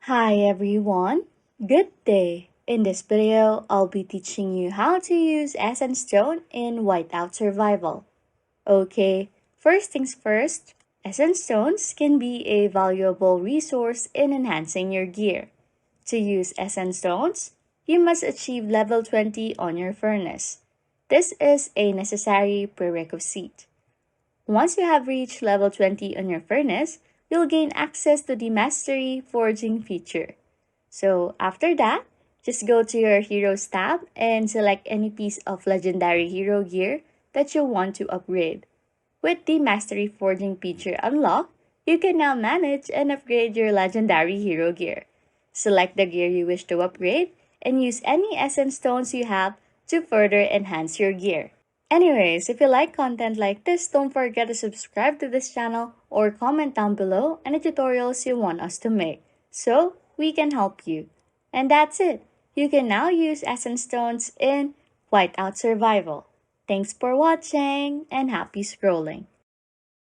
Hi everyone, good day. In this video, I'll be teaching you how to use Essence Stone in Whiteout Survival. Okay, first things first, Essence Stones can be a valuable resource in enhancing your gear. To use Essence Stones, you must achieve level 20 on your furnace. This is a necessary prerequisite. Once you have reached level 20 on your furnace, you'll gain access to the Mastery Forging feature. So after that, just go to your Heroes tab and select any piece of legendary hero gear that you want to upgrade. With the Mastery Forging feature unlocked, you can now manage and upgrade your legendary hero gear. Select the gear you wish to upgrade and use any essence stones you have to further enhance your gear. Anyways, if you like content like this, don't forget to subscribe to this channel or comment down below any tutorials you want us to make so we can help you. And that's it. You can now use essence stones in Whiteout Survival. Thanks for watching and happy scrolling.